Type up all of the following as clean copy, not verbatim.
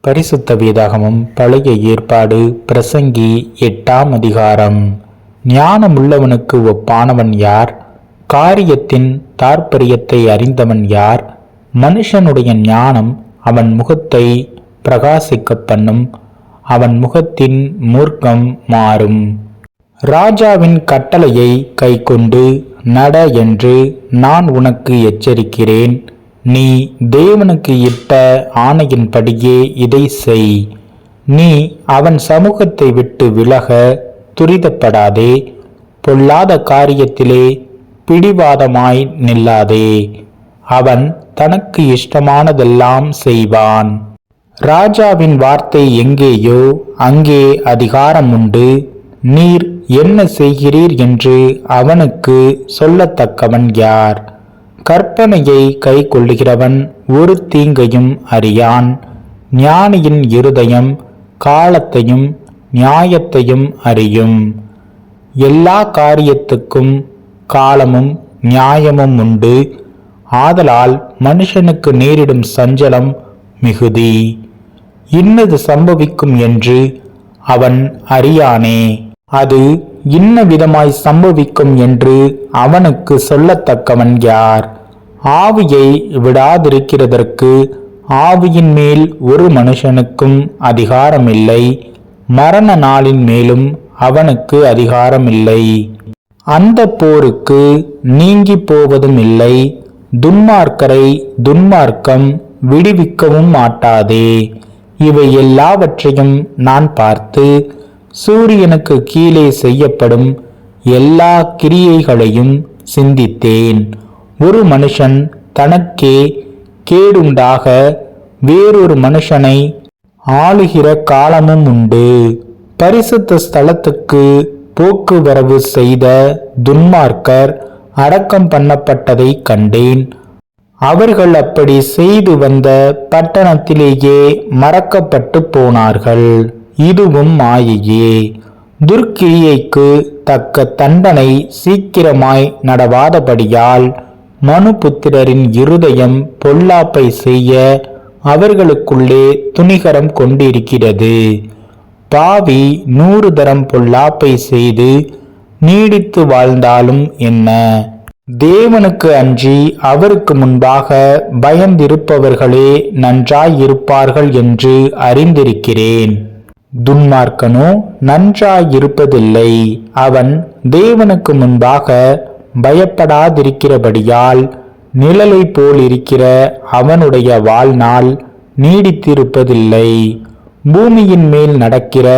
பரிசுத்த வேதாகமம் பழைய ஏற்பாடு பிரசங்கி 8ஆம் அதிகாரம். ஞானமுள்ளவனுக்கு ஒப்பானவன் யார்? காரியத்தின் தாற்பரியத்தை அறிந்தவன் யார்? மனுஷனுடைய ஞானம் அவன் முகத்தை பிரகாசிக்க பண்ணும், அவன் முகத்தின் மூர்க்கம் மாறும். ராஜாவின் கட்டளையை கைக்கொண்டு நட என்று நான் உனக்கு எச்சரிக்கிறேன். நீ தேவனுக்கு இட்ட ஆணையின்படியே இதை செய். நீ அவன் சமூகத்தை விட்டு விலக துரிதப்படாதே. பொல்லாத காரியத்திலே பிடிவாதமாய் நில்லாதே. அவன் தனக்கு இஷ்டமானதெல்லாம் செய்வான். ராஜாவின் வார்த்தை எங்கேயோ அங்கே அதிகாரம் உண்டு. நீர் என்ன செய்கிறீர் என்று அவனுக்கு சொல்லத்தக்கவன் யார்? கற்பனையை கை கொள்ளுகிறவன் ஒரு தீங்கையும் அறியான். ஞானியின் இருதயம் காலத்தையும் நியாயத்தையும் அறியும். எல்லா காரியத்துக்கும் காலமும் நியாயமும் உண்டு. ஆதலால் மனுஷனுக்கு நேரிடும் சஞ்சலம் மிகுதி. இன்னது சம்பவிக்கும் என்று அவன் அறியானே. அது இன்ன விதமாய் சம்பவிக்கும் என்று அவனுக்கு சொல்லத்தக்கவன் யார்? ஆவியை விடாதிருக்கிறதற்கு ஆவியின் மேல் ஒரு மனுஷனுக்கும் அதிகாரமில்லை. மரண நாளின் மேலும் அவனுக்கு அதிகாரமில்லை. அந்த போருக்கு நீங்கி போவதும் இல்லை. துன்மார்க்கரை துன்மார்க்கம் விடுவிக்கவும் மாட்டாதே. இவை எல்லாவற்றையும் நான் பார்த்து சூரியனுக்கு கீழே செய்யப்படும் எல்லா கிரியைகளையும் சிந்தித்தேன். ஒரு மனுஷன் தனக்கே கேடுண்டாக வேறொரு மனுஷனை ஆளுகிற காலமும் உண்டு. பரிசுத்த ஸ்தலத்துக்கு போக்குவரவு செய்த துன்மார்க்கர் அடக்கம் பண்ணப்பட்டதை கண்டேன். அவர்கள் அப்படி செய்து வந்த பட்டணத்திலேயே மறக்கப்பட்டு போனார்கள். இதுவும் மாயையே. துர்க்கிரியைக்கு தக்க தண்டனை சீக்கிரமாய் நடவாதபடியால் மனுபுத்திரரின் இருதயம் பொல்லாப்பை செய்ய அவர்களுக்குள்ளே துணிகரம் கொண்டிருக்கிறது. பாவி 100 தரம் பொல்லாப்பை செய்து நீடித்து வாழ்ந்தாலும் என்ன? தேவனுக்கு அஞ்சி அவருக்கு முன்பாக பயந்திருப்பவர்களே நன்றாயிருப்பார்கள் என்று அறிந்திருக்கிறேன். துன்மார்க்கனோ நன்றாயிருப்பதில்லை. அவன் தேவனுக்கு முன்பாக பயப்படாதிருக்கிறபடியால் நிழலை போல் இருக்கிற அவனுடைய வாழ்நாள் நீடித்திருப்பதில்லை. பூமியின் மேல் நடக்கிற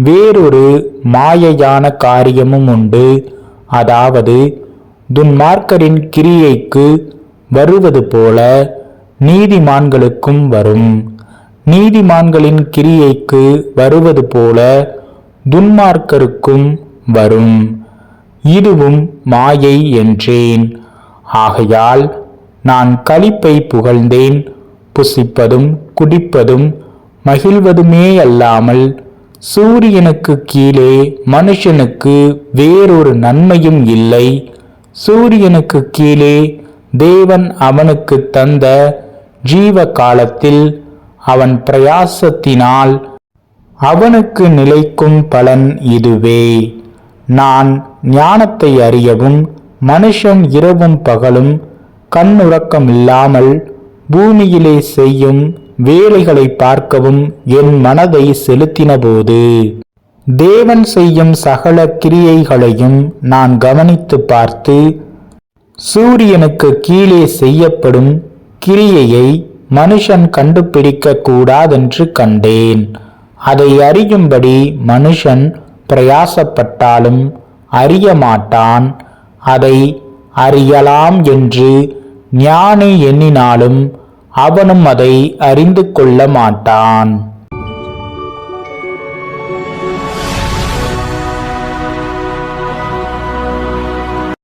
வேறொரு மாயையான காரியமும் உண்டு. அதாவது துன்மார்க்கரின் கிரியைக்கு வருவது போல நீதிமான்களுக்கும் வரும். நீதிமான்களின் கிரியைக்கு வருவது போல துன்மார்க்கருக்கும் வரும். இதுவும் மாயை என்றேன். ஆகையால் நான் களிப்பை புகழ்ந்தேன். புசிப்பதும் குடிப்பதும் மகிழ்வதுமே அல்லாமல் சூரியனுக்கு கீழே மனுஷனுக்கு வேறொரு நன்மையும் இல்லை. சூரியனுக்கு கீழே தேவன் அவனுக்கு தந்த ஜீவ காலத்தில் அவன் பிரயாசத்தினால் அவனுக்கு நிலைக்கும் பலன் இதுவே. நான் ஞானத்தை அறியவும் மனுஷன் இரவும் பகலும் கண்ணுறக்கமில்லாமல் பூமியிலே செய்யும் வேலைகளை பார்க்கவும் என் மனதை செலுத்தினபோது தேவன் செய்யும் சகல கிரியைகளையும் நான் கவனித்து பார்த்து சூரியனுக்கு கீழே செய்யப்படும் கிரியையை மனுஷன் கண்டுபிடிக்க கூடாதென்று கண்டேன். அதை அறியும்படி மனுஷன் பிரயாசப்பட்டாலும் அறிய மாட்டான். அதை அறியலாம் என்று ஞானி எண்ணினாலும் அவனும் அதை அறிந்து கொள்ள மாட்டான்.